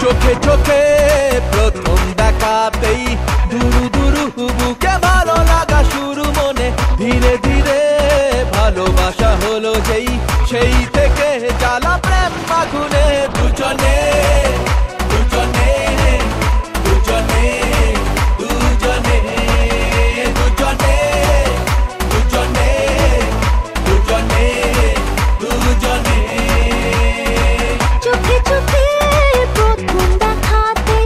চোখে চোখে প্রথম দেখাতেই দুরু দুরু বুকে ভালো লাগা শুরু মনে ধীরে ধীরে ভালোবাসা হলো যেই সেই থেকে জ্বালা প্রেম আগুনে দুজনে দুজনে দুজনে দুজনে দুজনে দুজনে দুজনে দুজনে চোখে চোখে প্রথম দেখাতে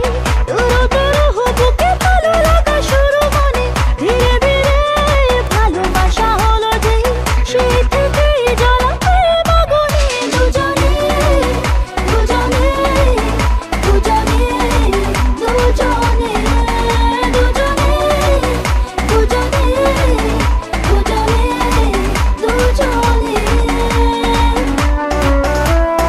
দুরু দুরু বুকে ভালো লাগা শুরু মনে ধীরে ধীরে ভালোবাসা হলো যে সেই থেকে জ্বালা প্রেম আগুনে দুজনে দুজনে দুজনে দুজনে দুজনে দুজনে দুজনে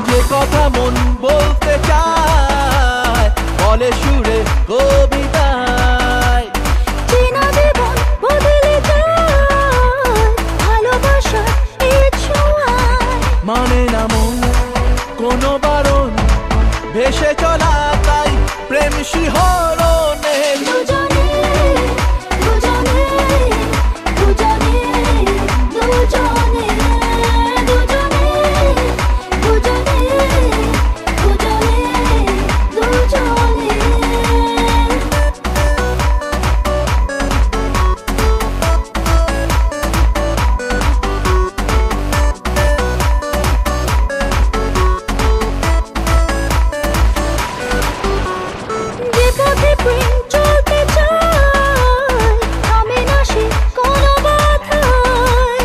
যে কথা মন বলতে চায় বলে সুরে কবিতায় চেনা জীবন বদলে যায় ভালোবাসার এই ছোঁয়ায় মানে না মন কোনো বারণ ভেসে চলা তাই প্রেম শিহরণে দুজনে দুজনে দুজনে দুজনে দুজনে দুজনে দুজনে যে পথে প্রেম চলতে চায় থামে না সে কোনো বাধায়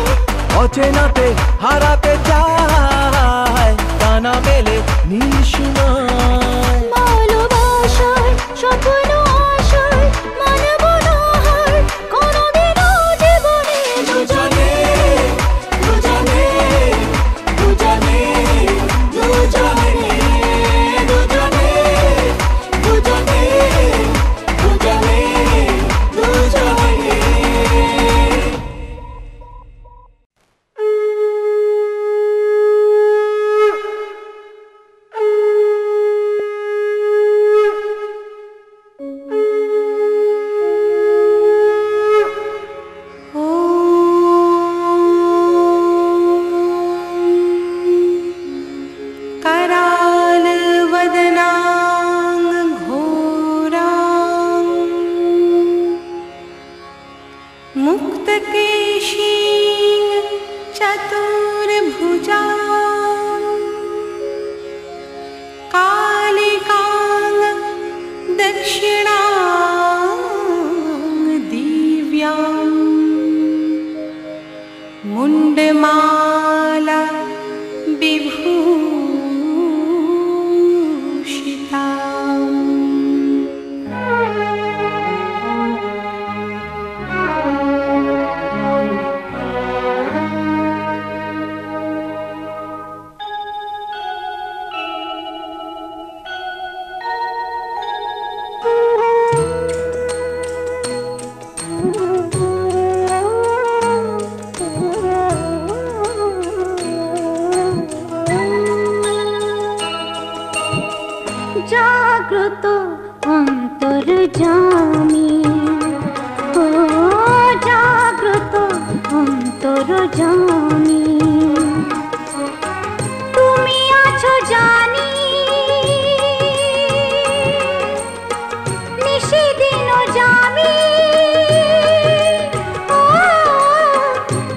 অচেনাতে হারাতে চায় টানা মেলে নিঃসময় ভালোবাসার স্বপ্ন আশায় মানব না হার কোনোদিনও জীবনে দুজনে দুজনে দুজনে দুজনে দুজনে দুজনে দুজনে দুজনে करालवदनां घोरां मुक्तकेशीं चतुर्भुजां कालिकां दक्षिणां दिव्यां मुण्डमाला विभूषिताम् জানি তুমি আছো জানি নিশিদিন জামি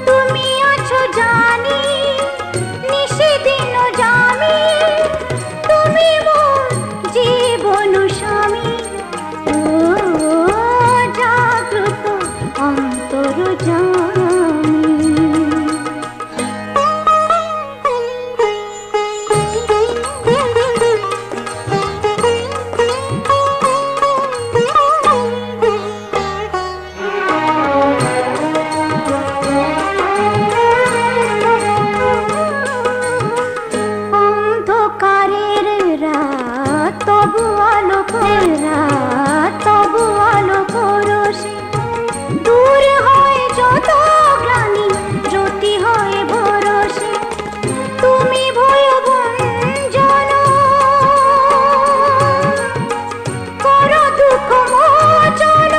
তুমি আছো জানি নিশিদিন জামি তুমি মোর জীবন স্বামী জাগ্রত অন্তর অন্ধকারের রাত তবু আলো রাত তবু আলো পরশে দূর হয় যত গ্লানি জ্যোতি হয় ভরসে তুমি ভয়ভঞ্জন করো দুঃখ মোচন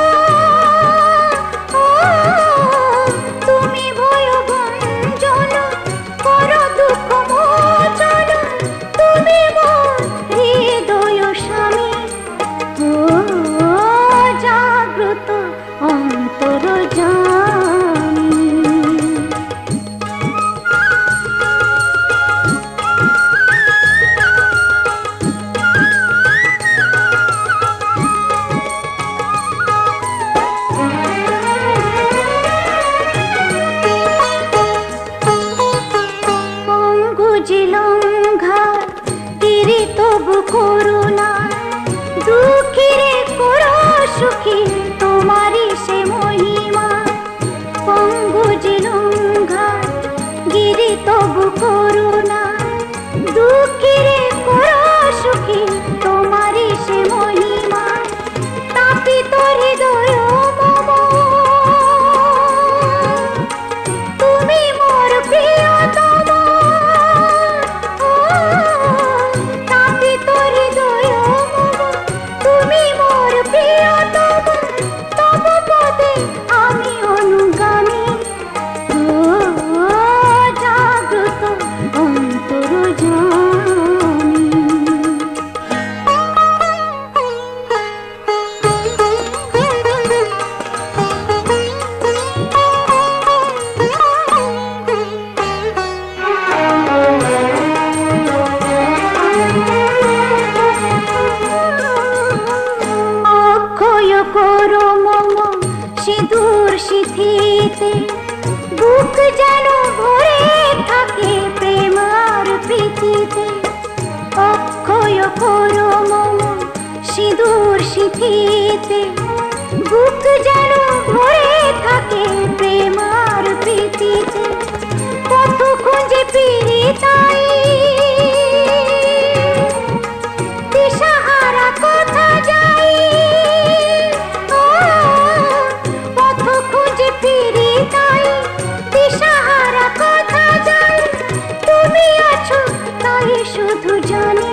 তুমি ভয়ভঞ্জন করো দুঃখ মোচন তুমি মোর হৃদয় স্বামী জাগ্রত অন্তর জানি অঙ্গুজিলঙ্ঘা তীরে তবু করুণা দুঃখীরে করো সুখী তোমারই সে মহিমা অঙ্গুজিলঙ্ঘা গিরি তবু করুণা দুঃখীরে করো সুখী তোমারই সে মহিমা তাপিত হৃদয় মম তুমি মোর প্রিয়তম তাপিত হৃদয় মম তুমি মোর প্রিয়তম তব পদে আমি অনুগামী জাগ্রত অন্তর জানি অক্ষয় করো মম সিঁদুর সিঁথিতে বুক যেন ভরে থাকে প্রেম আর প্রীতিতে অক্ষয় করো মম সিঁদুর সিঁথিতে বুক যেন ভরে থাকে প্রেম আর প্রীতিতে পথ খুঁজে ফিরি তাই দিশাহারা কথা যাই পথ খুঁজে ফিরি তাই দিশাহারা কথা যাই তুমি আছো তাই শুধু জানি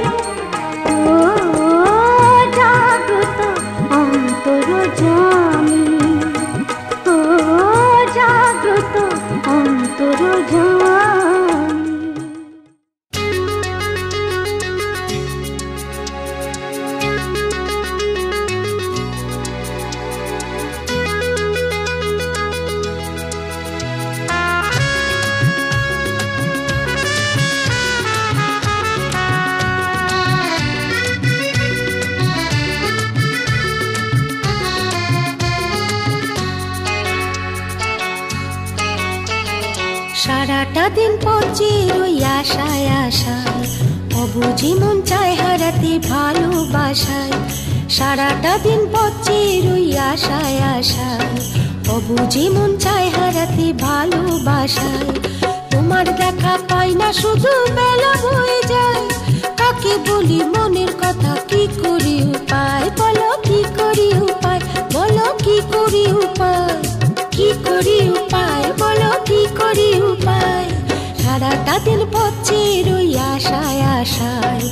জাগ্রত অন্তর জানি জাগ্রত অন্তর জানি সারাটা দিন পচে রই আশায় আশায় অবুঝি মন চায় হারাতে ভালোবাসায় সারাটা দিন পচে রই আশায় আশায় অবুঝি মন চায় হারাতে ভালোবাসায় তোমার দেখা পাই না শুধু বেলা বয়ে যায় কাকে বলি মনের কথা কি করি উপায় বলো কি করি উপায় বলো কি করি উপায় কি করি উপায় বলো কি করি উপায় সারাটা দিন পচে রই আশায় আশায়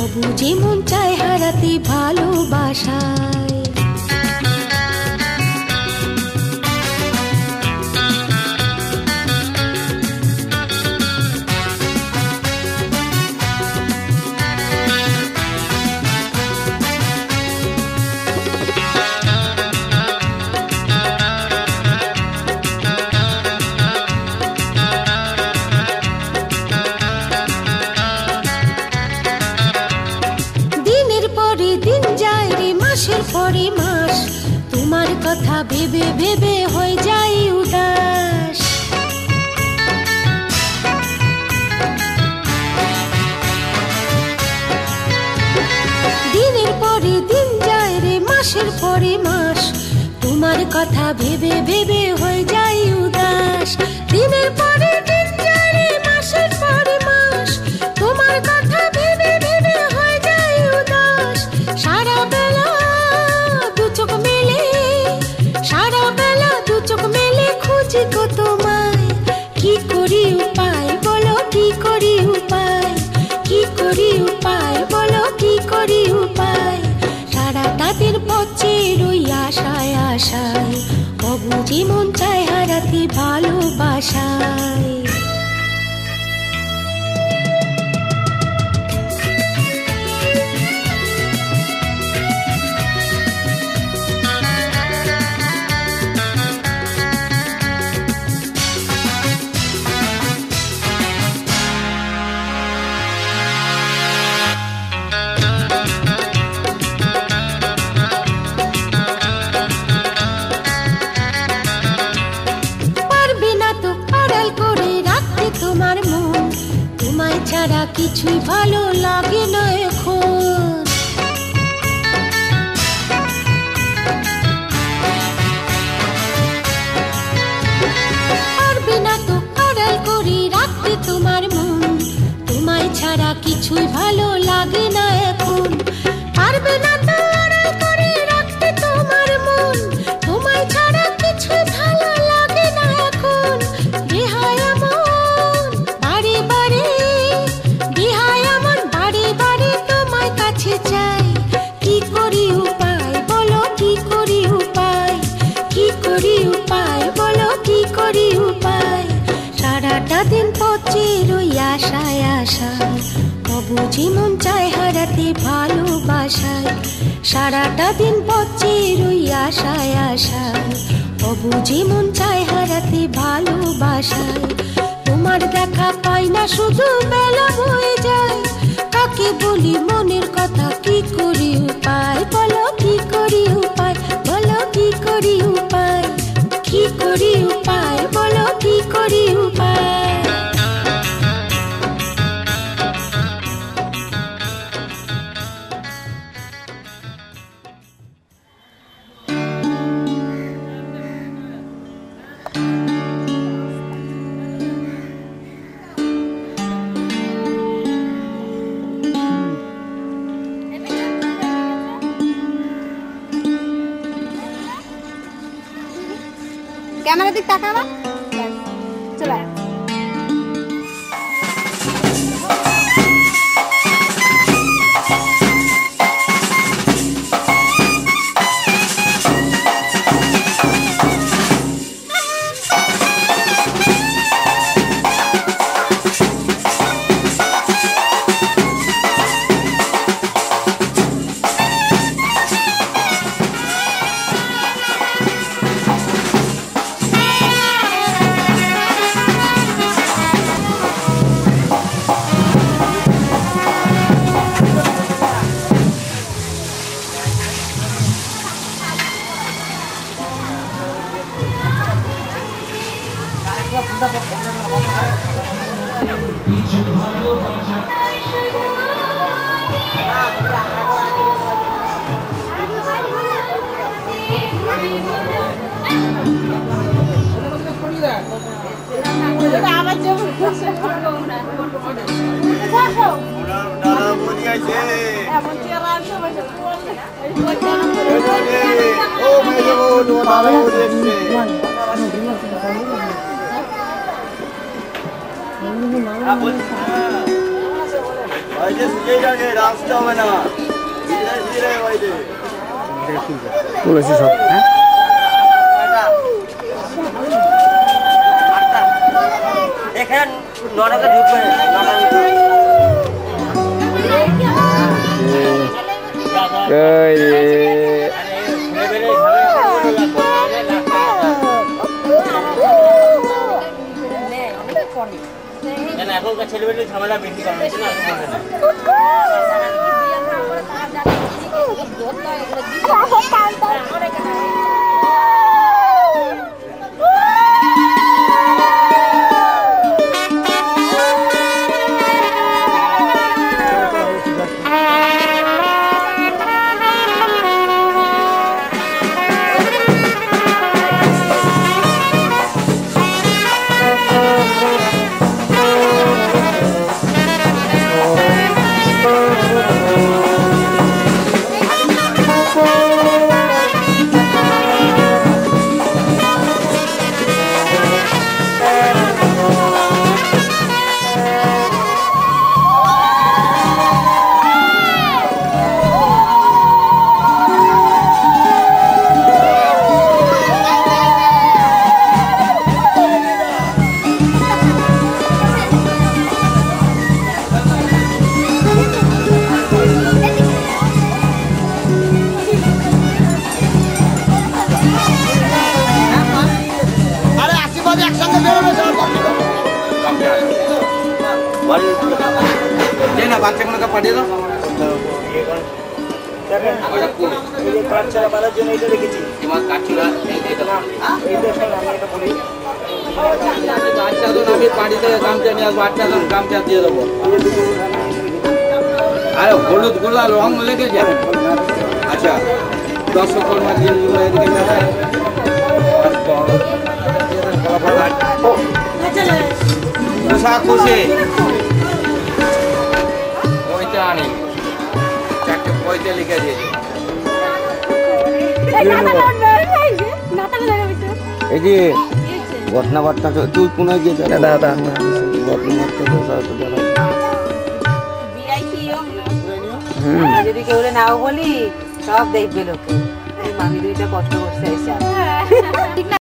অবুঝি মন চায় হারাতে ভালোবাসায় কথা ভেবে ভেবে হয়ে যাই উদাস। দিনের পরে দিন যায় রে, মাসের পরে মাস, তোমার কথা ভেবে ভেবে হয়ে যাই উদাস। দিনের পরে দিন যায় রে, মাসের পরে মাস, তোমার কথা ভেবে ভেবে হয়ে যাই উদাস। সারা বেলা দু চোখ মেলে, সারা বেলা দু চোখ মেলে খুঁজি গো তোমায়। কি করি উপায় বলো, কি করি উপায়, কি করি উপায় বলো, কি করি উপায়। সারাটা দিন পচে রই আশায় আশায়, অবুঝি মন চায় হারাতে ভালোবাসায়। তোমার মন, তোমায় ছাড়া কিছুই ভালো লাগে না এখন। পারবে না তো আড়াল করে রাখতে তোমার মন, তোমায় ছাড়া কিছুই ভালো লাগে না এখন। পারবে না তো আড়াল করে রাখতে তোমার মন, তোমায় ছাড়া কিছুই ভালো লাগে না এখন। বেহায় চাই, কি করি উপায় বলো, কি করি উপায়, কি করি উপায় বলো, কি করি উপায়। সারাটা দিন পচে রই আশায় আশায়, অবুঝি মন চায় হারাতে ভালোবাসায়। সারাটা দিন পচে রই আশায় আশায়, অবুঝি মন চায় হারাতে ভালোবাসায়। তোমার দেখা পাই না শুধু বেলা হয়ে যায়, কাকে বলি মনের কথা, কি করি উপায় বলো, কি করি উপায় বলো, কি করি উপায়, কি করি উপায় বলো, কি করি উপায়। ক্যামেরা দিক তাকাবা, চলে বলেছি সব। এখানে নটাতে ঢুকবে, এখনকার ছেলেমেয়েদের ঝামেলা বেশি করে বাচ্চাগুলোকে পাঠিয়ে দাও। আমি বাড়িতে গামছা নিয়ে আসবো, 8টা গামছা দিয়ে দেবো। আরে হলুদ গোলা রং লেগে যায়। আচ্ছা 10 কর্মা জিনিসগুলো এদিকে দেখায়। খুশি পয়সা আনি, 4টে পয়সা লিখে দিয়েছি। এই যে ঘটনা বার্তা তুই কোনায় গিয়ে দাদা যদি কেউ নাও বলি সব দেখবে লোকে। মামি দুইটা কষ্ট করছে